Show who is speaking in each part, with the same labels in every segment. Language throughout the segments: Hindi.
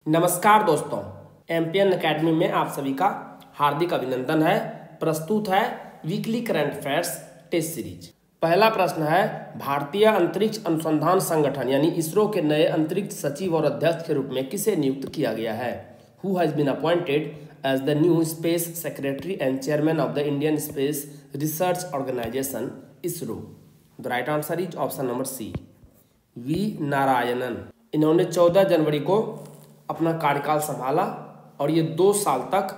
Speaker 1: नमस्कार दोस्तों, एमपीएन एकेडमी में आप सभी का हार्दिक अभिनंदन है। प्रस्तुत है weekly current affairs test series. पहला प्रश्न है, भारतीय अंतरिक्ष अनुसंधान संगठन यानी इसरो के नए अंतरिक्ष सचिव और अध्यक्ष के रूप में किसे नियुक्त किया गया है? Who has been appointed as the new space secretary and chairman of the Indian space research organisation ISRO? The right answer is option number C, V Narayanan. इन्होंने 14 जनवरी को अपना कार्यकाल संभाला और ये 2 साल तक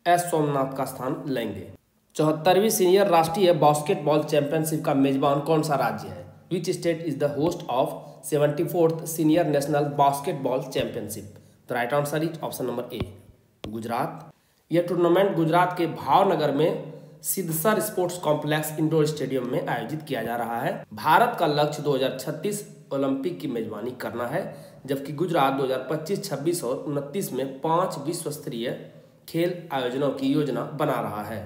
Speaker 1: एस सोमनाथ का स्थान लेंगे। 74वीं सीनियर राष्ट्रीय बास्केटबॉल चैंपियनशिप का मेजबान कौन सा राज्य है? Which state is the host of 74th senior national basketball championship? The right answer is option number ए, गुजरात। यह टूर्नामेंट गुजरात के भावनगर में सिद्धसर स्पोर्ट्स कॉम्प्लेक्स इंडोर स्टेडियम में आयोजित किया जा रहा है। भारत का लक्ष्य 2036 ओलंपिक की मेजबानी करना है, जबकि गुजरात 2025, 26 और 29 में 5 विश्व स्तरीय खेल आयोजनों की योजना बना रहा है।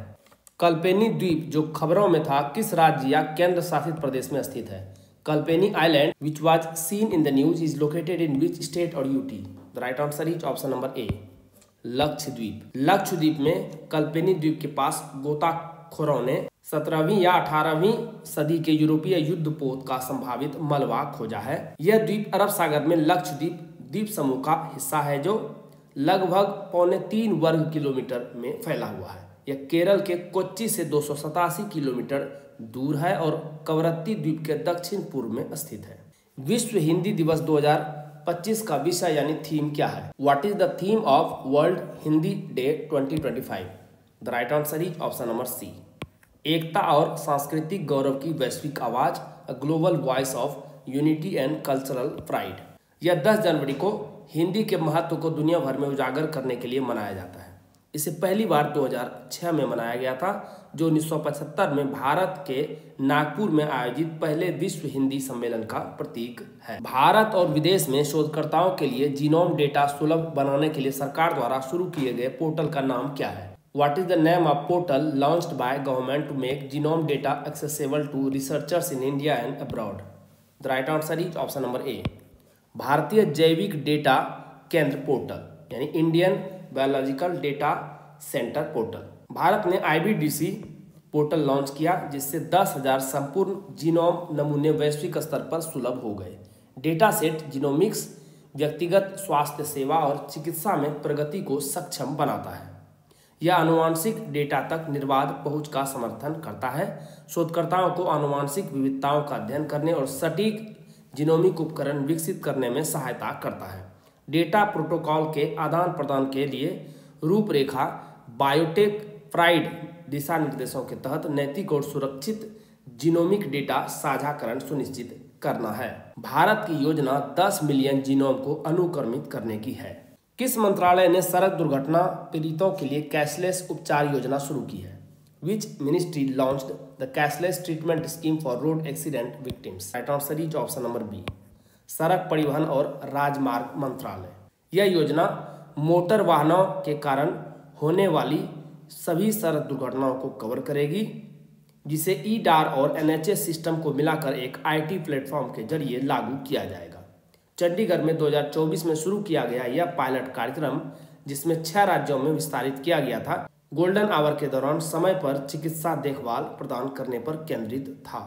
Speaker 1: कल्पेनी द्वीप जो खबरों में था, किस राज्य या केंद्र शासित प्रदेश में स्थित है? Kalpeni island which was seen in the news is located in which state or UT? The right answer is option number A, Lakshadweep. Lakshadweep में कल्पेनी द्वीप के पास गोताखोरों ने 17वीं या 18वीं सदी के यूरोपीय युद्धपोत का संभावित मलबा खोजा है। यह द्वीप अरब सागर में लक्षद्वीप द्वीप समूह का हिस्सा है, जो लगभग 3.25 वर्ग किलोमीटर में फैला हुआ है। यह केरल के कोच्चि से 287 किलोमीटर दूर है और कवरत्ती द्वीप के दक्षिण पूर्व में स्थित है। विश्व हिंदी दिवस 2025 का विषय यानी थीम क्या है? What is the theme of world Hindi day 2025? The right answer is option number C, एकता और सांस्कृतिक गौरव की वैश्विक आवाज, a global voice of unity and cultural pride. यह 10 जनवरी को हिंदी के महत्व को दुनिया भर में उजागर करने के लिए मनाया जाता है। इसे पहली बार 2006 में मनाया गया था, जो 1975 में भारत के नागपुर में आयोजित पहले विश्व हिंदी सम्मेलन का प्रतीक है। भारत और विदेश में शोधकर्ताओं के लिए जीनोम डेटा सुलभ बनाने के लिए सरकार द्वारा शुरू किए गए पोर्टल का नाम क्या है? What is the name of portal launched by government to make genome data accessible to researchers in India and abroad? The right answer is option number A, भारतीय जैविक डेटा केंद्र पोर्टल यानी Indian biological data centre portal. Bharat ने IBDC पोर्टल लॉन्च किया, जिससे 10,000 संपूर्ण जीनोम नमूने वैश्विक स्तर पर सुलभ हो गए। डेटा सेट जीनोमिक्स व्यक्तिगत स्वास्थ्य सेवा और चिकित्सा में प्रगति को सक्षम बनाता है। यह आनुवांशिक डेटा तक निर्बाध पहुंच का समर्थन करता है, शोधकर्ताओं को आनुवांशिक विविधताओं का अध्ययन करने और सटीक जीनोमिक उपकरण विकसित करने में सहायता करता है। डेटा प्रोटोकॉल के आदान प्रदान के लिए रूपरेखा बायोटेक प्राइड दिशा निर्देशों के तहत नैतिक और सुरक्षित जीनोमिक डेटा साझाकरण सुनिश्चित करना है। भारत की योजना 10 मिलियन जीनोम को अनुक्रमित करने की है। किस मंत्रालय ने सड़क दुर्घटना पीड़ितों के लिए कैशलेस उपचार योजना शुरू की है? Which ministry launched the cashless treatment scheme for road accident victims? Right answer is option number B, सड़क परिवहन और राजमार्ग मंत्रालय। यह योजना मोटर वाहनों के कारण होने वाली सभी सड़क दुर्घटनाओं को कवर करेगी, जिसे ईडार और NHS सिस्टम को मिलाकर एक IT प्लेटफॉर्म के जरिए लागू किया जाएगा। चंडीगढ़ में 2024 में शुरू किया गया यह पायलट कार्यक्रम, जिसमें 6 राज्यों में विस्तारित किया गया था, गोल्डन आवर के दौरान समय पर चिकित्सा देखभाल प्रदान करने पर केंद्रित था।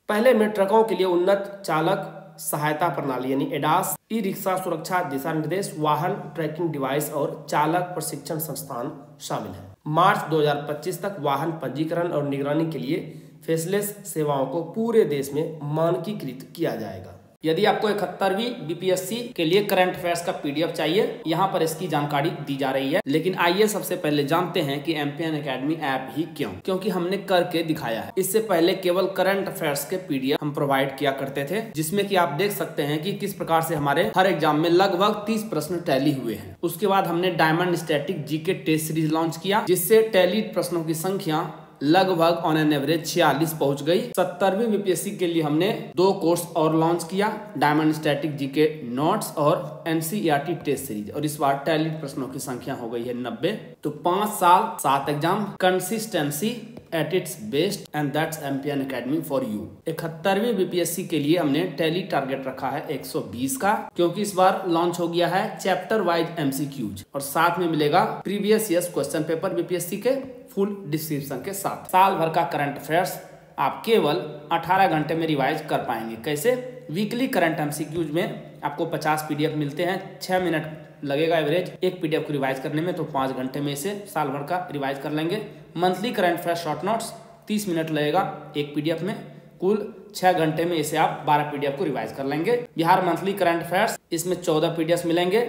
Speaker 1: पहले में ट्रकों के लिए उन्नत चालक सहायता प्रणाली यानी एडास, ई रिक्शा सुरक्षा दिशा निर्देश, वाहन ट्रैकिंग डिवाइस और चालक प्रशिक्षण संस्थान शामिल है। मार्च 2025 तक वाहन पंजीकरण और निगरानी के लिए फेसलेस सेवाओं को पूरे देश में मानकीकृत किया जाएगा। यदि आपको 71वीं BPSC के लिए करंट अफेयर्स का PDF चाहिए, यहाँ पर इसकी जानकारी दी जा रही है। लेकिन आइए सबसे पहले जानते हैं कि एमपीएन एकेडमी ऐप ही क्यों? क्योंकि हमने करके दिखाया है। इससे पहले केवल करंट अफेयर्स के PDF हम प्रोवाइड किया करते थे, जिसमें कि आप देख सकते हैं कि किस प्रकार से हमारे हर एग्जाम में लगभग 30 प्रश्न टैली हुए हैं। उसके बाद हमने diamond static GK test series launch किया, जिससे टैली प्रश्नों की संख्या लगभग ऑन एन एवरेज 46 पहुंच गई। 70वीं BPSC के लिए हमने 2 कोर्स और लॉन्च किया, डायमंड स्टैटिक जीके नोट्स और NCERT टेस्ट सीरीज, और इस बार टैली प्रश्नों की संख्या हो गई है 90। तो 5 साल 7 exam, consistency at its best and that's MPN academy for you. 71वीं बीपीएससी के लिए हमने टैली टारगेट रखा है 120 का, क्योंकि इस बार लॉन्च हो गया है चैप्टर वाइज एमसीक्यूज और साथ में मिलेगा previous years question paper BPSC के फुल डिस्क्रिप्शन के साथ। साल भर का करंट अफेयर्स आप केवल 18 घंटे में रिवाइज कर पाएंगे। कैसे? वीकली करंट एमसीक्यूज में आपको 50 पीडीएफ मिलते हैं, 6 मिनट लगेगा एवरेज एक पीडीएफ को रिवाइज करने में, तो 5 घंटे में इसे साल भर का रिवाइज कर लेंगे। Monthly current affair short notes 30 minute लगेगा एक पीडीएफ में, कुल 6 घंटे में इसे आप 12 पीडीएफ को रिवाइज कर लेंगे। बिहार मंथली करंट अफेयर्स, इसमें 14 पीडीएफ मिलेंगे,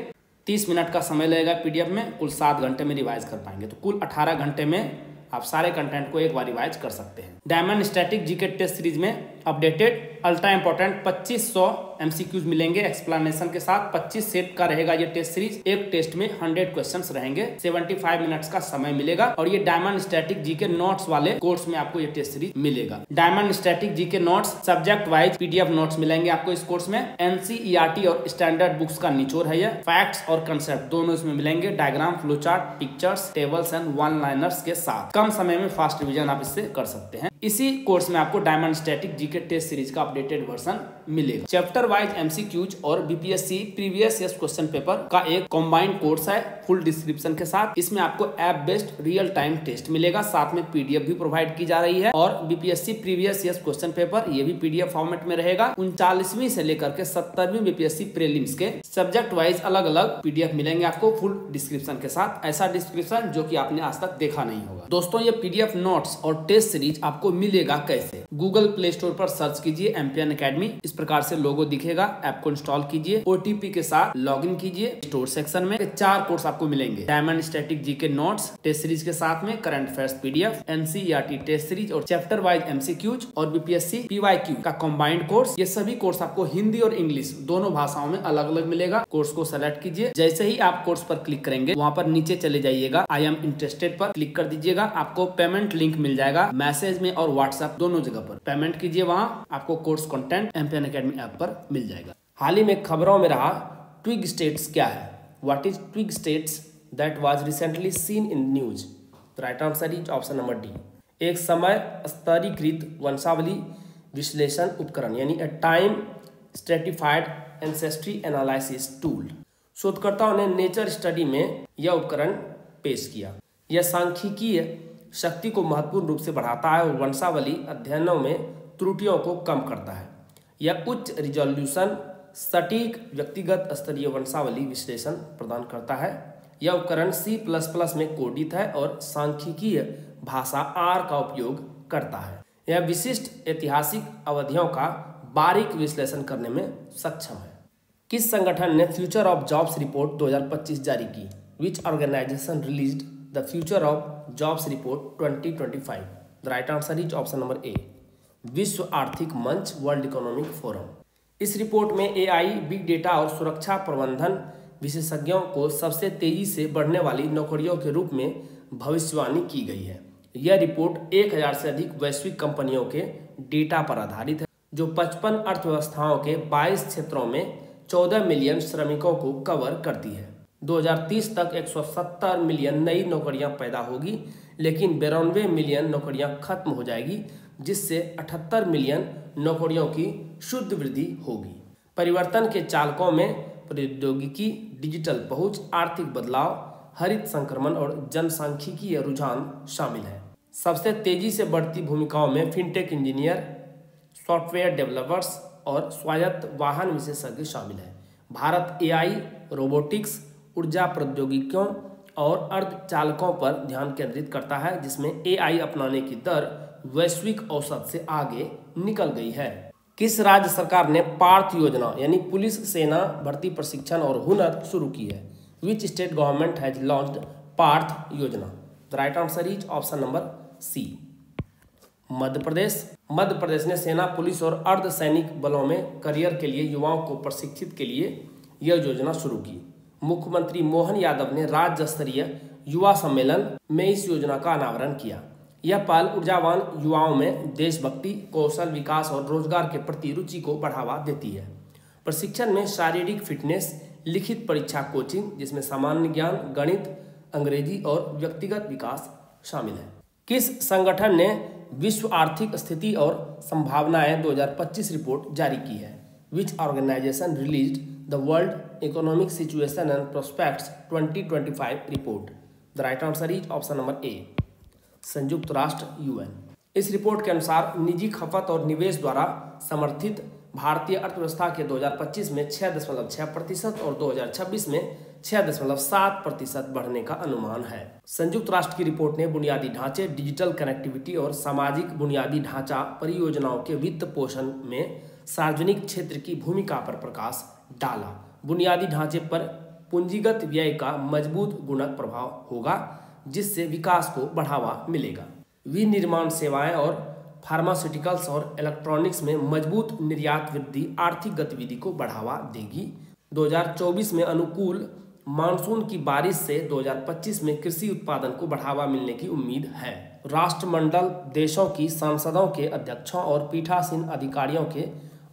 Speaker 1: 30 मिनट का समय लगेगा पीडीएफ में, कुल 7 घंटे में रिवाइज कर पाएंगे। तो कुल 18 घंटे में आप सारे कंटेंट को एक बार रिवाइज कर सकते हैं। Diamond static GK test series में अपडेटेड अल्ट्रा इंपॉर्टेंट 2500 एमसीक्यूज मिलेंगे एक्सप्लेनेशन के साथ। 25 सेट का रहेगा ये टेस्ट सीरीज। एक टेस्ट में 100 क्वेश्चंस रहेंगे, 75 मिनट्स का समय मिलेगा और ये डायमंड स्टैटिक जीके नोट्स वाले कोर्स में आपको ये टेस्ट सीरीज मिलेगा। Diamond static GK notes subject wise PDF notes मिलेंगे आपको इस कोर्स में। एनसीईआरटी और स्टैंडर्ड बुक्स का निचोड़ है, यह फैक्ट्स और कंसेप्ट दोनों इसमें मिलेंगे, diagram, flow chart, pictures, tables and one liners के साथ। कम समय में फास्ट रिवीजन आप इससे कर सकते हैं। इसी कोर्स में आपको diamond static GK test series का अपडेटेड वर्जन मिलेगा। चैप्टर वाइज एमसीक्यूज और BPSC previous year question paper का एक कंबाइंड कोर्स है फुल डिस्क्रिप्शन के साथ। इसमें आपको app based real time test मिलेगा, साथ में पीडीएफ भी प्रोवाइड की जा रही है और BPSC previous year question paper ये भी पीडीएफ फॉर्मेट में रहेगा। 39वीं से लेकर के 70वीं बीपीएससी प्रीलिम्स के सब्जेक्ट वाइज अलग अलग पीडीएफ मिलेंगे आपको फुल डिस्क्रिप्शन के साथ। ऐसा डिस्क्रिप्शन जो कि आपने आज तक देखा नहीं होगा। दोस्तों ये पीडीएफ नोट्स और टेस्ट सीरीज आपको मिलेगा कैसे? गूगल प्ले स्टोर पर सर्च कीजिए एमपीएन एकेडमी, इस प्रकार से लोगो दिखेगा, ऐप को इंस्टॉल कीजिए, ओटीपी के साथ लॉगिन कीजिए। स्टोर सेक्शन में 4 कोर्स आपको मिलेंगे, diamond static GK notes test series के साथ में current affairs PDF, NCERT test series और चैप्टर वाइज एमसीक्यूज और बीपीएससी पीवाईक्यू का कंबाइंड कोर्स। ये सभी कोर्स आपको हिंदी और इंग्लिश दोनों भाषाओं में अलग अलग मिलेगा। कोर्स को सेलेक्ट कीजिए, जैसे ही आप कोर्स पर क्लिक करेंगे वहाँ पर नीचे चले जाइएगा, आई एम इंटरेस्टेड पर क्लिक कर दीजिएगा। आपको पेमेंट लिंक मिल जाएगा मैसेज में और व्हाट्सएप दोनों जगह पर। पेमेंट कीजिए, वहाँ आपको course content MPN academy app पर मिल जाएगा। हाल ही में खबरों में रहा ट्विग स्टेट्स क्या है? What is Twigstats that was recently seen in news? Right answer is option number D. एक समय स्तरीकृत वंशावली विश्लेषण उपकरण यानी a time stratified ancestry analysis tool. शोधकर्ताओं ने नेचर स्टडी में यह उपकरण पेश किया। यह सांख्यिकीय शक्ति को महत्वपूर्ण रूप से बढ़ाता है और वंशावली अध्ययनों में त्रुटियों को कम करता है। यह उच्च रिजोल्यूशन सटीक व्यक्तिगत स्तरीय वंशावली विश्लेषण प्रदान करता है। यह उपकरण C++ में कोडित है और सांख्यिकीय भाषा R का उपयोग करता है। यह विशिष्ट ऐतिहासिक अवधियों का बारीक विश्लेषण करने में सक्षम है। किस संगठन ने फ्यूचर ऑफ जॉब्स रिपोर्ट 2025 जारी की? Which organisation released the future of jobs report 2025? The right answer is option number A, विश्व आर्थिक मंच, वर्ल्ड इकोनॉमिक फोरम। इस रिपोर्ट में एआई, बिग डेटा और सुरक्षा प्रबंधन विशेषज्ञों को सबसे तेजी से बढ़ने वाली नौकरियों के रूप में भविष्यवाणी की गई है। यह रिपोर्ट 1000 से अधिक वैश्विक कंपनियों के डेटा पर आधारित है, जो 55 अर्थव्यवस्थाओं के 22 क्षेत्रों में 14 मिलियन श्रमिकों को कवर करती है। 2030 तक 170 मिलियन नई नौकरियां पैदा होगी, लेकिन 92 मिलियन नौकरियां खत्म हो जाएगी, जिससे 78 मिलियन नौकरियों की शुद्ध वृद्धि होगी। परिवर्तन के चालकों में प्रौद्योगिकी, डिजिटल पहुंच, आर्थिक बदलाव, हरित संक्रमण और जनसांख्यिकीय रुझान शामिल है। सबसे तेजी से बढ़ती भूमिकाओं में फिनटेक इंजीनियर, सॉफ्टवेयर डेवलपर्स और स्वायत्त वाहन विशेषज्ञ शामिल है। भारत एआई, रोबोटिक्स, ऊर्जा प्रौद्योगिकियों और अर्धचालकों पर ध्यान केंद्रित करता है, जिसमें एआई अपनाने की दर वैश्विक औसत से आगे निकल गई है। किस राज्य सरकार ने पार्थ योजना यानी पुलिस सेना भर्ती प्रशिक्षण और हुनर शुरू की है? Which state government has launched Parth Yojana? The right answer is option number C, Madhya Pradesh. Madhya Pradesh ने सेना, पुलिस और अर्ध सैनिक बलों में करियर के लिए युवाओं को प्रशिक्षित के लिए यह योजना शुरू की। मुख्यमंत्री मोहन यादव ने राज्य स्तरीय युवा सम्मेलन में इस योजना का अनावरण किया। यह पहल ऊर्जावान युवाओं में देशभक्ति, कौशल विकास और रोजगार के प्रति रुचि को बढ़ावा देती है। प्रशिक्षण में शारीरिक फिटनेस, लिखित परीक्षा कोचिंग जिसमें सामान्य ज्ञान, गणित, अंग्रेजी और व्यक्तिगत विकास शामिल है। किस संगठन ने विश्व आर्थिक स्थिति और संभावनाएं 2025 रिपोर्ट जारी की है? Which organisation released the world economic situation and prospects 2025 report? The right answer is option number A, संयुक्त राष्ट्र यूएन। इस रिपोर्ट के अनुसार निजी खपत और निवेश द्वारा समर्थित भारतीय अर्थव्यवस्था के 2025 में 6.6% और 2026 में 6.7% बढ़ने का अनुमान है। संयुक्त राष्ट्र की रिपोर्ट ने बुनियादी ढांचे, डिजिटल कनेक्टिविटी और सामाजिक बुनियादी ढांचा परियोजनाओं के वित्त पोषण में सार्वजनिक क्षेत्र की भूमिका पर प्रकाश डाला। बुनियादी ढांचे पर पूंजीगत व्यय का मजबूत गुणक प्रभाव होगा, जिससे विकास को बढ़ावा मिलेगा। विनिर्माण सेवाएं और फार्मास्यूटिकल्स और इलेक्ट्रॉनिक्स में मजबूत निर्यात वृद्धि आर्थिक गतिविधि को बढ़ावा देगी। 2024 में अनुकूल मानसून की बारिश से 2025 में कृषि उत्पादन को बढ़ावा मिलने की उम्मीद है। राष्ट्रमंडल देशों की सांसदों के अध्यक्षों और पीठासीन अधिकारियों के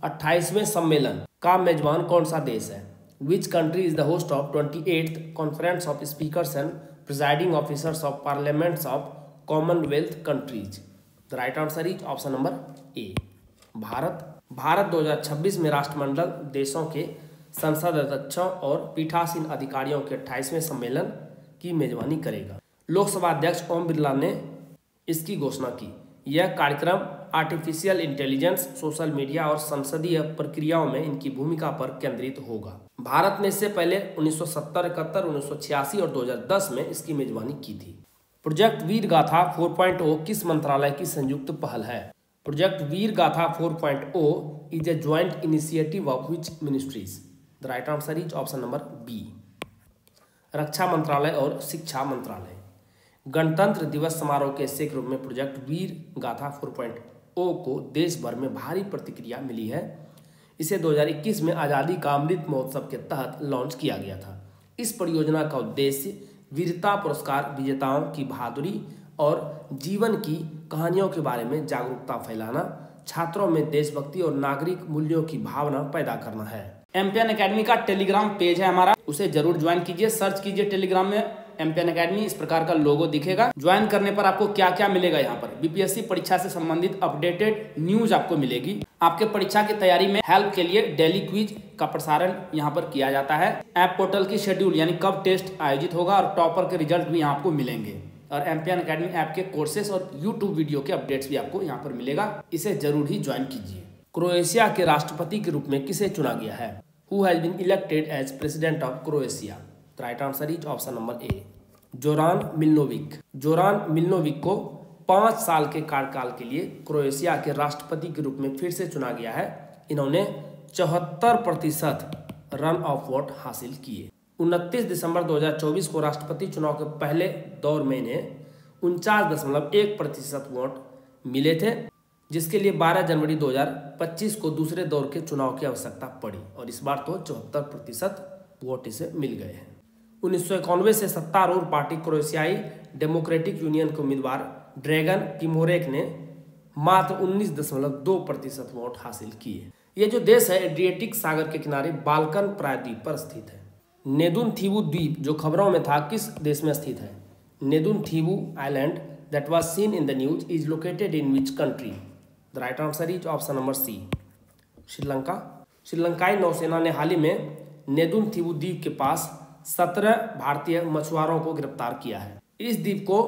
Speaker 1: 28वें सम्मेलन का मेजबान कौन सा देश है? Which country is the host of 28th conference of speakers and presiding officers of parliaments of Commonwealth countries? The right answer is option number ए, भारत 2026 में राष्ट्रमंडल देशों के संसद अध्यक्षों और पीठासीन अधिकारियों के 28वें सम्मेलन की मेजबानी करेगा। लोकसभा अध्यक्ष ओम बिरला ने इसकी घोषणा की। यह कार्यक्रम आर्टिफिशियल इंटेलिजेंस, सोशल मीडिया और संसदीय प्रक्रियाओं में इनकी भूमिका पर केंद्रित होगा। भारत ने इससे पहले 1970, 71, 1986 और 2010 में इसकी मेजबानी की थी। प्रोजेक्ट वीर गाथा 4.0 किस मंत्रालय की संयुक्त पहल है? Project Veer Gatha 4.0 is a joint initiative of which ministries? The right answer is option number B, रक्षा मंत्रालय और शिक्षा मंत्रालय। गणतंत्र दिवस समारोह के हिस्से के रूप में प्रोजेक्ट वीर गाथा 4.0 को देश भर में भारी प्रतिक्रिया मिली है। इसे 2021 में आज़ादी का अमृत महोत्सव के तहत लॉन्च किया गया था। इस परियोजना का उद्देश्य वीरता पुरस्कार विजेताओं की बहादुरी और जीवन की कहानियों के बारे में जागरूकता फैलाना, छात्रों में देशभक्ति और नागरिक मूल्यों की भावना पैदा करना है। एमपीएन एकेडमी का टेलीग्राम पेज है हमारा, उसे जरूर ज्वाइन कीजिए। सर्च कीजिए टेलीग्राम में एमपीएन एकेडमी, इस प्रकार का लोगो दिखेगा। ज्वाइन करने पर आपको क्या क्या मिलेगा? यहाँ पर बीपीएससी परीक्षा से संबंधित अपडेटेड न्यूज आपको मिलेगी। आपके परीक्षा की तैयारी में हेल्प के लिए डेली क्विज का प्रसारण यहाँ पर किया जाता है। ऐप पोर्टल की शेड्यूल यानी कब टेस्ट आयोजित होगा और टॉपर के रिजल्ट भी यहाँ आपको मिलेंगे। और एमपीएन एकेडमी ऐप के कोर्सेस और यूट्यूब वीडियो के अपडेट्स भी आपको यहाँ पर मिलेगा। इसे जरूर ही ज्वाइन कीजिए। क्रोएशिया के राष्ट्रपति के रूप में किसे चुना गया है? Who has been elected as president of Croatia? The right answer is option number A, Zoran Milanovic. Zoran Milanovic को 5 साल के कार्यकाल के लिए क्रोएशिया के राष्ट्रपति के रूप में फिर से चुना गया है। इन्होंने 74% रन ऑफ वोट हासिल किए। 29 दिसंबर 2024 को राष्ट्रपति चुनाव के पहले दौर में इन्हें 49.1% वोट मिले थे, जिसके लिए 12 जनवरी 2025 को दूसरे दौर के चुनाव की आवश्यकता पड़ी और इस बार तो 74% वोट इसे मिल गए हैं। 1991 से सत्तारूढ़ पार्टी क्रोएशियाई डेमोक्रेटिक यूनियन के उम्मीदवार ड्रैगन किमोरेक ने मात्र 19.2% वोट हासिल किए। ये जो देश है एड्रिएटिक सागर के किनारे बाल्कन प्रायद्वीप पर स्थित है। नेदुनथीवु द्वीप जो खबरों में था किस देश में स्थित है? Neduntheevu island that was seen in the news is located in which country? The right answer is option number C, Sri Lanka. श्रीलंकाई नौसेना ने हाल ही में नेदुनथीवु द्वीप के पास 17 भारतीय मछुआरों को गिरफ्तार किया है। इस द्वीप को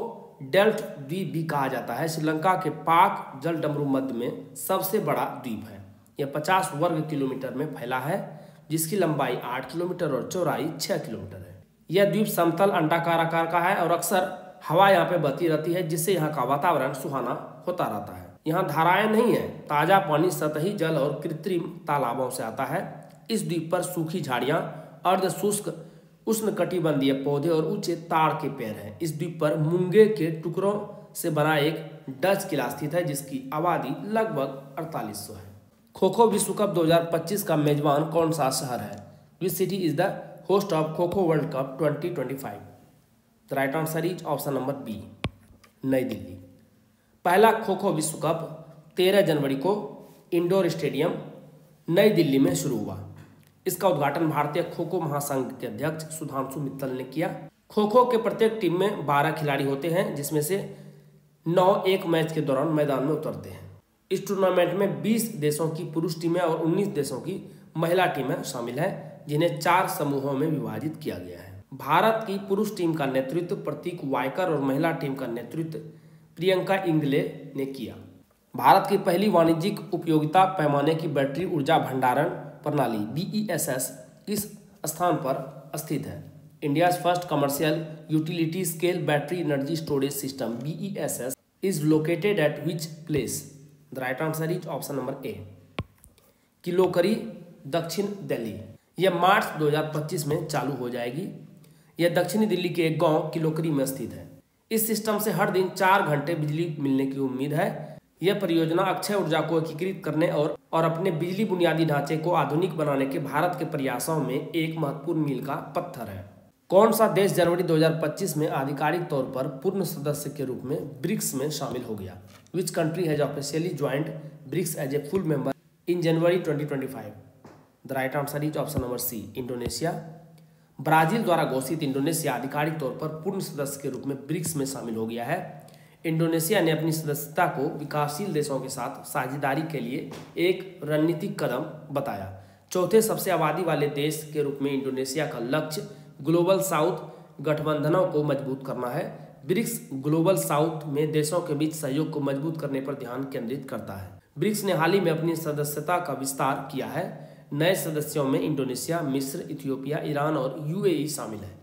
Speaker 1: डेल्ट द्वीप भी कहा जाता है। श्रीलंका के पाक जलडमरू मध्य में सबसे बड़ा द्वीप है। यह 50 वर्ग किलोमीटर में फैला है, जिसकी लंबाई 8 किलोमीटर और चौड़ाई 6 किलोमीटर है। यह द्वीप समतल अंडाकार आकार का है और अक्सर हवा यहाँ पे बहती रहती है, जिससे यहाँ का वातावरण सुहाना होता रहता है। यहाँ धाराएं नहीं है, ताजा पानी सतही जल और कृत्रिम तालाबों से आता है। इस द्वीप पर सूखी झाड़ियाँ, अर्ध शुष्क उष्णकटिबंधीय पौधे और ऊंचे ताड़ के पेड़ हैं। इस द्वीप पर मूंगे के टुकड़ों से बना एक डच किला स्थित है, जिसकी आबादी लगभग 4800 है। खो खो विश्व कप 2025 का मेजबान कौन सा शहर है? Which city is the host of kho kho world cup 2025? The right answer is option number B, New Delhi. पहला खो खो विश्व कप 13 जनवरी को इंडोर स्टेडियम नई दिल्ली में शुरू हुआ। इसका उद्घाटन भारतीय खो खो महासंघ के अध्यक्ष सुधांशु मित्तल ने किया। खो खो के प्रत्येक टीम में 12 खिलाड़ी होते हैं, जिसमें से 9 एक मैच के दौरान मैदान में उतरते हैं। इस टूर्नामेंट में 20 देशों की पुरुष टीमें और 19 देशों की महिला टीमें शामिल हैं, जिन्हें 4 समूहों में विभाजित किया गया है। भारत की पुरुष टीम का नेतृत्व प्रतीक वायकर और महिला टीम का नेतृत्व प्रियंका इंगले ने किया। भारत की पहली वाणिज्यिक उपयोगिता पैमाने की बैटरी ऊर्जा भंडारण प्रणाली BESS इस स्थान पर स्थित है। India's first commercial utility scale battery energy storage system BESS is located at which place? The right answer is option number ए, किलोकरी, दक्षिण दिल्ली। यह मार्च 2025 में चालू हो जाएगी। यह दक्षिणी दिल्ली के एक गांव किलोकरी में स्थित है। इस सिस्टम से हर दिन 4 घंटे बिजली मिलने की उम्मीद है। यह परियोजना अक्षय ऊर्जा को एकीकृत करने और अपने बिजली बुनियादी ढांचे को आधुनिक बनाने के भारत के प्रयासों में एक महत्वपूर्ण मील का पत्थर है। कौन सा देश जनवरी 2025 में आधिकारिक तौर पर पूर्ण सदस्य के रूप में ब्रिक्स में शामिल हो गया? Which country has officially joined BRICS as a full member in January 2025? The right answer is option number C, Indonesia. Brazil द्वारा घोषित इंडोनेशिया आधिकारिक तौर पर पूर्ण सदस्य के रूप में ब्रिक्स में शामिल हो गया है। इंडोनेशिया ने अपनी सदस्यता को विकासशील देशों के साथ साझेदारी के लिए एक रणनीतिक कदम बताया। चौथे सबसे आबादी वाले देश के रूप में इंडोनेशिया का लक्ष्य ग्लोबल साउथ गठबंधनों को मजबूत करना है। ब्रिक्स ग्लोबल साउथ में देशों के बीच सहयोग को मजबूत करने पर ध्यान केंद्रित करता है। ब्रिक्स ने हाल ही में अपनी सदस्यता का विस्तार किया है। नए सदस्यों में इंडोनेशिया, मिस्र, इथियोपिया, ईरान और UAE शामिल है।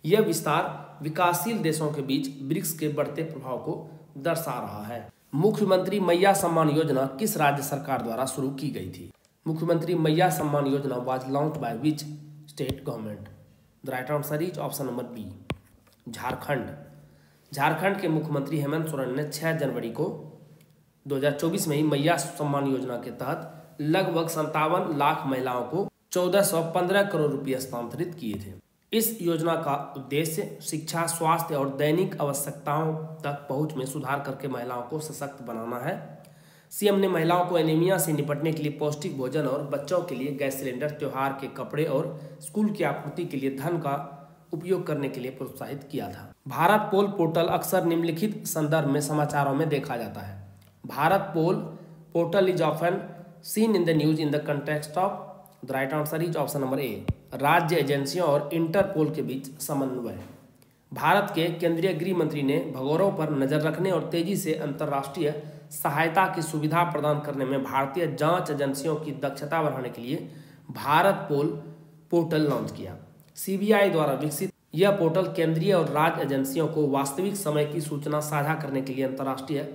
Speaker 1: यह विस्तार विकासशील देशों के बीच ब्रिक्स के बढ़ते प्रभाव को दर्शा रहा है। मुख्यमंत्री मैया सम्मान योजना किस राज्य सरकार द्वारा शुरू की गई थी? मुख्यमंत्री Maiya Samman Yojana was launched by which state government? The right answer is option number B, Jharkhand. Jharkhand के मुख्यमंत्री हेमंत सोरेन ने 6 जनवरी को 2024 में ही मैया सम्मान योजना के तहत लगभग 57 लाख महिलाओं को 1415 करोड़ रुपये हस्तांतरित किए थे। इस योजना का उद्देश्य शिक्षा, स्वास्थ्य और दैनिक आवश्यकताओं तक पहुंच में सुधार करके महिलाओं को सशक्त बनाना है। सीएम ने महिलाओं को एनीमिया से निपटने के लिए पौष्टिक भोजन और बच्चों के लिए गैस सिलेंडर, त्योहार के कपड़े और स्कूल की आपूर्ति के लिए धन का उपयोग करने के लिए प्रोत्साहित किया था। भारत पोल पोर्टल अक्सर निम्नलिखित संदर्भ में समाचारों में देखा जाता है। भारत पोल portal is often seen in the news in the context of? The right answer is option number ए, राज्य एजेंसियों और इंटरपोल के बीच समन्वय। भारत के केंद्रीय गृह मंत्री ने भगोड़ों पर नजर रखने और तेजी से अंतर्राष्ट्रीय सहायता की सुविधा प्रदान करने में भारतीय जांच एजेंसियों की दक्षता बढ़ाने के लिए भारत पोल पोर्टल लॉन्च किया। CBI द्वारा विकसित यह पोर्टल केंद्रीय और राज्य एजेंसियों को वास्तविक समय की सूचना साझा करने के लिए अंतर्राष्ट्रीय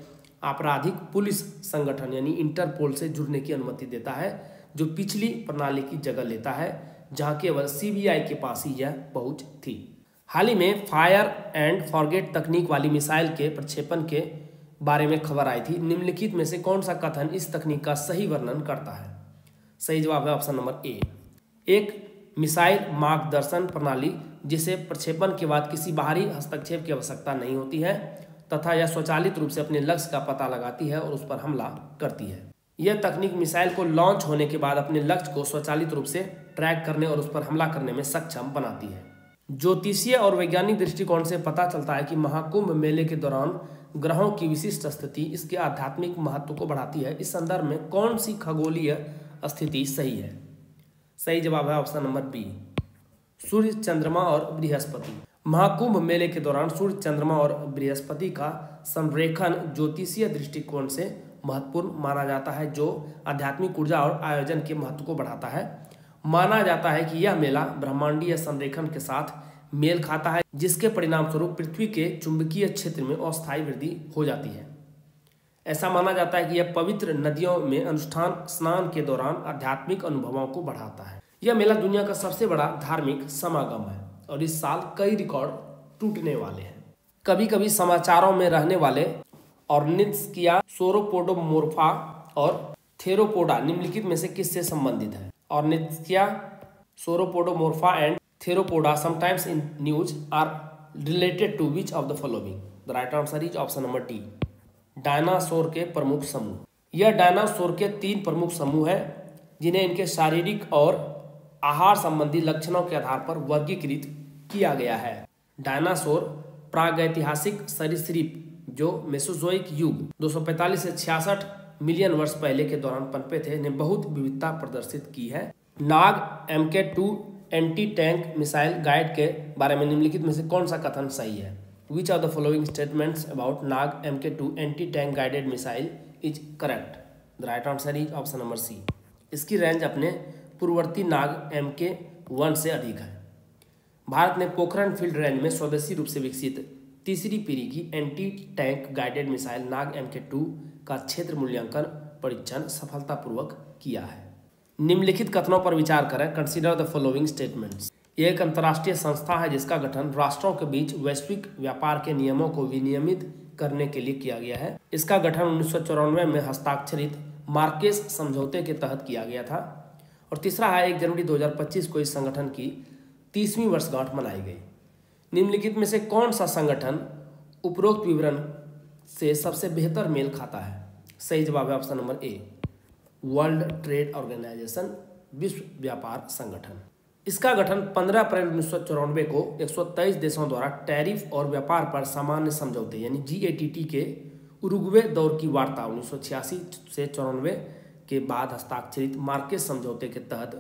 Speaker 1: आपराधिक पुलिस संगठन यानी इंटरपोल से जुड़ने की अनुमति देता है, जो पिछली प्रणाली की जगह लेता है जहां केवल CBI के पास ही यह पहुंच थी। हाल ही में फायर एंड फॉरगेट तकनीक वाली मिसाइल के प्रक्षेपण के बारे में खबर आई थी। निम्नलिखित में से कौन सा कथन इस तकनीक का सही वर्णन करता है? सही जवाब है ऑप्शन नंबर ए, एक मिसाइल मार्गदर्शन प्रणाली जिसे प्रक्षेपण के बाद किसी बाहरी हस्तक्षेप की आवश्यकता नहीं होती है तथा यह स्वचालित रूप से अपने लक्ष्य का पता लगाती है और उस पर हमला करती है। यह तकनीक मिसाइल को लॉन्च होने के बाद अपने लक्ष्य को स्वचालित रूप से ट्रैक करने और उस पर हमला करने में सक्षम बनाती है। ज्योतिषीय और वैज्ञानिक दृष्टिकोण से पता चलता है कि महाकुंभ मेले के दौरान ग्रहों की विशिष्ट स्थिति इसके आध्यात्मिक महत्व को बढ़ाती है। इस संदर्भ में कौन सी खगोलीय स्थिति सही है? सही जवाब है ऑप्शन नंबर बी, सूर्य, चंद्रमा और बृहस्पति। महाकुंभ मेले के दौरान सूर्य, चंद्रमा और बृहस्पति का संरेखन ज्योतिषीय दृष्टिकोण से महत्वपूर्ण माना जाता है, जो आध्यात्मिक ऊर्जा और आयोजन के महत्व को बढ़ाता है। माना जाता है कि यह मेला ब्रह्मांडीय संरेखन के साथ मेल खाता है, जिसके परिणाम स्वरूप पृथ्वी के चुंबकीय क्षेत्र में अस्थायी वृद्धि हो जाती है। ऐसा माना जाता है कि यह पवित्र नदियों में अनुष्ठान स्नान के दौरान आध्यात्मिक अनुभवों को बढ़ाता है। यह मेला दुनिया का सबसे बड़ा धार्मिक समागम है और इस साल कई रिकॉर्ड टूटने वाले हैं। कभी कभी समाचारों में रहने वाले ऑर्निथिया, सोरोपोडोमोर्फा और थेरोपोडा निम्नलिखित में से किससे संबंधित है? Ornithischia, sauropodomorpha and theropoda sometimes in news are related to which of the following? The right answer is option number D, dinosaur के प्रमुख समूह। यह डायनासोर के 3 प्रमुख समूह हैं जिन्हें इनके शारीरिक और आहार संबंधी लक्षणों के आधार पर वर्गीकृत किया गया है। डायनासोर प्रागैतिहासिक सरीसृप जो मेसोजोइक युग 245 से 66 मिलियन वर्ष पहले के दौरान पनपे थे, ने बहुत विविधता प्रदर्शित की है। नाग MK2 anti tank missile guide के बारे में निम्नलिखित में से कौन सा कथन सही है? Which of the following statements about Nag MK2 anti tank guided missile is correct? The right answer is option number C. इसकी रेंज अपने पूर्ववर्ती नाग MK1 से अधिक है। भारत ने पोखरण फील्ड रेंज में स्वदेशी रूप से विकसित तीसरी पीढ़ी की एंटी टैंक गाइडेड मिसाइल नाग MK2 का क्षेत्र मूल्यांकन परीक्षण सफलतापूर्वक किया है। निम्नलिखित कथनों पर विचार करें। Consider the following statements. यह एक अंतर्राष्ट्रीय संस्था है जिसका गठन राष्ट्रों के बीच वैश्विक व्यापार के नियमों को विनियमित करने के लिए किया गया है। इसका गठन 1994 में हस्ताक्षरित मार्केस समझौते के तहत किया गया था। और तीसरा है 1 जनवरी 2025 को इस संगठन की 30वीं वर्षगांठ मनाई गई। निम्नलिखित में से कौन सा संगठन उपरोक्त विवरण से सबसे बेहतर मेल खाता है? सही जवाब है option number A, world trade organisation, विश्व व्यापार संगठन। इसका गठन 15 अप्रैल 1994 को 123 देशों द्वारा टैरिफ और व्यापार पर सामान्य समझौते यानी GATT के उरुग्वे दौर की वार्ता 1986 से 94 के बाद हस्ताक्षरित मार्केस समझौते के तहत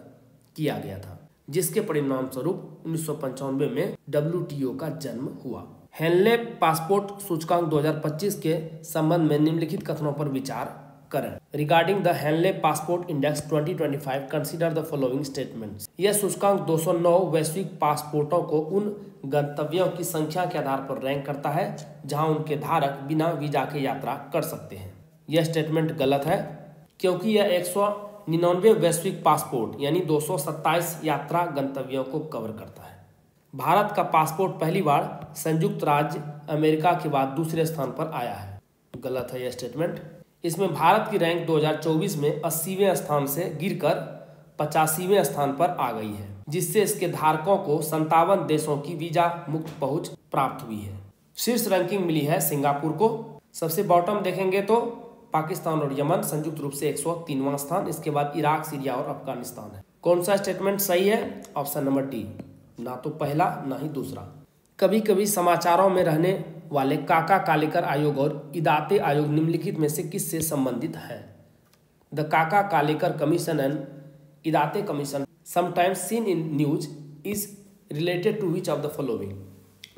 Speaker 1: किया गया था, जिसके परिणाम स्वरूप 1995 में WTO का जन्म हुआ। हेनले पासपोर्ट सूचकांक 2025 के संबंध में निम्नलिखित कथनों पर विचार करें। Regarding the Henley passport index 2025 consider the following statements. यह सूचकांक 209 वैश्विक पासपोर्टों को उन गंतव्यों की संख्या के आधार पर रैंक करता है जहां उनके धारक बिना वीजा के यात्रा कर सकते हैं। यह स्टेटमेंट गलत है क्योंकि यह 199 वैश्विक पासपोर्ट यानी 227 यात्रा गंतव्यों को कवर करता है। भारत का पासपोर्ट पहली बार संयुक्त राज्य अमेरिका के बाद दूसरे स्थान पर आया है। गलत है यह स्टेटमेंट। इसमें भारत की रैंक 2024 में 80वें स्थान से गिरकर 85वें स्थान पर आ गई है, जिससे इसके धारकों को 57 देशों की वीजा मुक्त पहुंच प्राप्त हुई है। शीर्ष रैंकिंग मिली है सिंगापुर को। सबसे बॉटम देखेंगे तो पाकिस्तान और यमन संयुक्त रूप से 103वां स्थान। इसके बाद इराक, सीरिया और अफगानिस्तान है। कौन सा स्टेटमेंट सही है? ऑप्शन नंबर डी, ना तो पहला ना ही दूसरा। कभी कभी समाचारों में रहने वाले काका कालेकर आयोग और इदाते आयोग निम्नलिखित में से किससे संबंधित है? The Kaka Kalelkar commission and Idate commission sometimes seen in news is related to which of the following?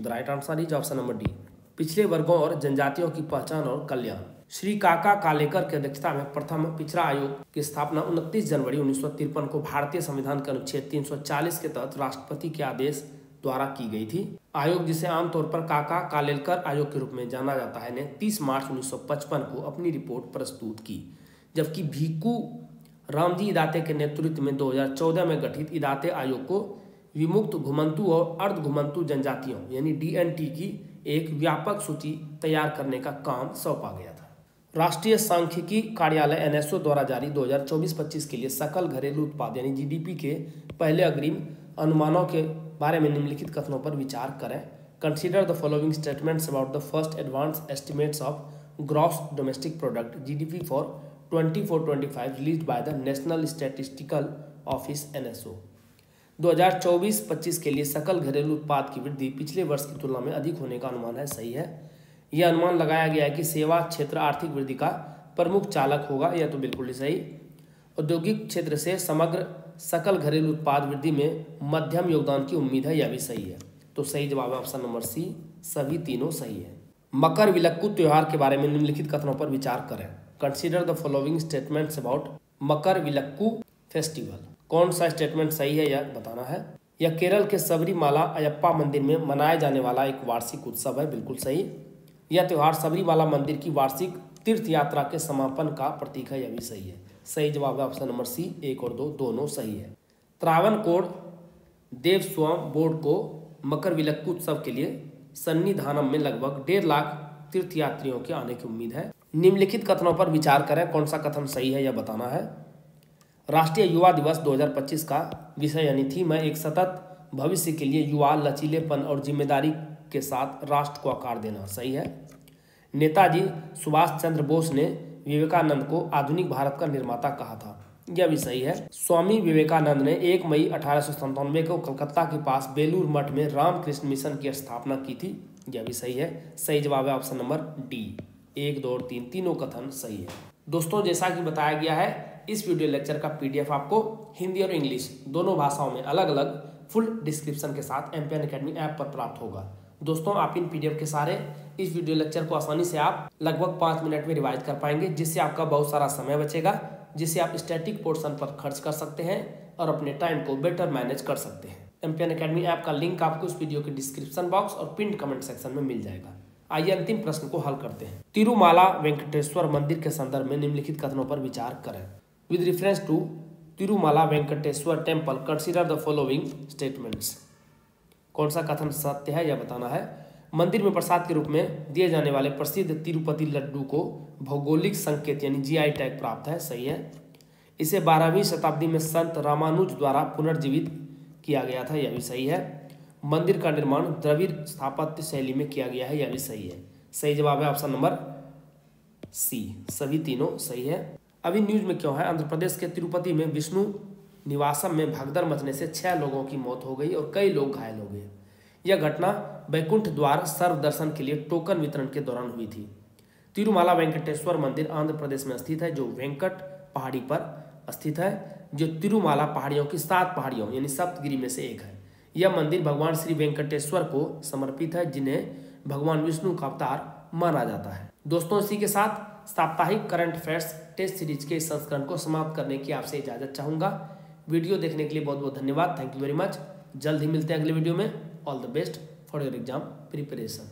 Speaker 1: The right answer is option number D, पिछड़े वर्गों और जनजातियों की पहचान और कल्याण। श्री काका कालेकर की अध्यक्षता में प्रथम पिछड़ा आयोग की स्थापना 29 जनवरी 1953 को भारतीय संविधान के अनुच्छेद 340 के तहत राष्ट्रपति के आदेश द्वारा की गई थी। आयोग, जिसे आमतौर पर काका कालेलकर आयोग के रूप में जाना जाता है, ने 30 मार्च 1955 को अपनी रिपोर्ट प्रस्तुत की, जबकि भीकू रामजी इदाते के नेतृत्व में 2014 में गठित इदाते आयोग को विमुक्त घुमंतु और अर्ध घुमंतु जनजातियों यानी DNT की एक व्यापक सूची तैयार करने का काम सौंपा गया था। राष्ट्रीय सांख्यिकी कार्यालय NSO द्वारा जारी 2024-25 के लिए सकल घरेलू उत्पाद यानी GDP के पहले अग्रिम अनुमानों के बारे में निम्नलिखित कथनों पर विचार करें। Consider the following statements about the first advance estimates of gross domestic product GDP for 24-25 released by the national statistical office NSO। 2024-25 के लिए सकल घरेलू उत्पाद की वृद्धि पिछले वर्ष की तुलना में अधिक होने का अनुमान है। सही है। यह अनुमान लगाया गया है कि सेवा क्षेत्र आर्थिक वृद्धि का प्रमुख चालक होगा। यह तो बिल्कुल ही सही। औद्योगिक क्षेत्र से समग्र सकल घरेलू उत्पाद वृद्धि में मध्यम योगदान की उम्मीद है। यह भी सही है। तो सही जवाब है ऑप्शन नंबर सी, सभी तीनों सही है। मकर विलक्कू त्योहार के बारे में निम्नलिखित कथनों पर विचार करें। Consider the following statements about Makar Vilakku festival. कौन सा स्टेटमेंट सही है यह बताना है। यह केरल के सबरीमाला अयप्पा मंदिर में मनाया जाने वाला एक वार्षिक उत्सव है। बिल्कुल सही। यह त्योहार सबरीमाला मंदिर की वार्षिक तीर्थ यात्रा के समापन का प्रतीक है। यह भी सही है। सही जवाब है ऑप्शन नंबर सी, 1 और 2 दोनों सही है। त्रावणकोर देवस्वाम बोर्ड को मकर विलक्कू उत्सव के लिए सन्निधानम में लगभग 1.5 लाख तीर्थयात्रियों के आने की उम्मीद है। निम्नलिखित कथनों पर विचार करें। कौन सा कथन सही है यह बताना है। राष्ट्रीय युवा दिवस 2025 का विषय यानी थीम है एक सतत भविष्य के लिए युवा लचीलेपन और जिम्मेदारी के साथ राष्ट्र को आकार देना। सही है। नेताजी सुभाष चंद्र बोस ने विवेकानंद को आधुनिक भारत का निर्माता कहा था। यह भी सही है। स्वामी विवेकानंद ने 1 मई 1897 को कलकत्ता के पास बेलूर मठ में रामकृष्ण मिशन की स्थापना की थी। यह भी सही है। सही जवाब है ऑप्शन नंबर डी। 1, 2 और 3 तीनों कथन सही है। दोस्तों, जैसा कि बताया गया है, इस वीडियो लेक्चर का PDF आपको हिंदी और इंग्लिश दोनों भाषाओं में अलग अलग फुल डिस्क्रिप्शन के साथ एमपीएन एकेडमी ऐप पर प्राप्त होगा। दोस्तों, आप इन PDF के सारे इस वीडियो लेक्चर को आसानी से आप लगभग 5 मिनट में रिवाइज कर पाएंगे, जिससे आपका बहुत सारा समय बचेगा, जिससे आप स्टैटिक पोर्शन पर खर्च कर सकते हैं और अपने टाइम को बेटर मैनेज कर सकते हैं। एमपीएन एकेडमी ऐप का लिंक आपको इस वीडियो के डिस्क्रिप्शन बॉक्स और पिन कमेंट सेक्शन में मिल जाएगा। आइए अंतिम प्रश्न को हल करते हैं। तिरुमाला वेंकटेश्वर मंदिर के संदर्भ में निम्नलिखित कथनों पर विचार करें। With reference to Tirumala Venkateswara temple consider the following statements. कौन सा कथन सत्य है यह बताना है। मंदिर में प्रसाद के रूप में दिए जाने वाले प्रसिद्ध तिरुपति लड्डू को भौगोलिक संकेत यानी GI टैग प्राप्त है। सही है। इसे 12वीं शताब्दी में संत रामानुज द्वारा पुनर्जीवित किया गया था। यह भी सही है। मंदिर का निर्माण द्रविड़ स्थापत्य शैली में किया गया है। यह भी सही है। सही जवाब है ऑप्शन नंबर सी। सभी तीनों सही है। अभी न्यूज में क्यों है। आंध्र प्रदेश के तिरुपति में विष्णु निवासम में भगदड़ मचने से 6 लोगों की मौत हो गई और कई लोग घायल हो गए। यह घटना वैकुंठ द्वार सर्व दर्शन के लिए टोकन वितरण के दौरान हुई थी। तिरुमाला वेंकटेश्वर मंदिर आंध्र प्रदेश में स्थित है, जो वेंकट पहाड़ी पर स्थित है, जो तिरुमाला पहाड़ियों की 7 पहाड़ियों यानी सप्तगिरी में से एक है। यह मंदिर भगवान श्री वेंकटेश्वर को समर्पित है, जिन्हें भगवान विष्णु का अवतार माना जाता है। दोस्तों, इसी के साथ साप्ताहिक करंट अफेयर्स टेस्ट सीरीज के इस संस्करण को समाप्त करने की आपसे इजाजत चाहूंगा। वीडियो देखने के लिए बहुत बहुत धन्यवाद। Thank you very much. जल्द ही मिलते हैं अगले वीडियो में। All the best for your exam preparation.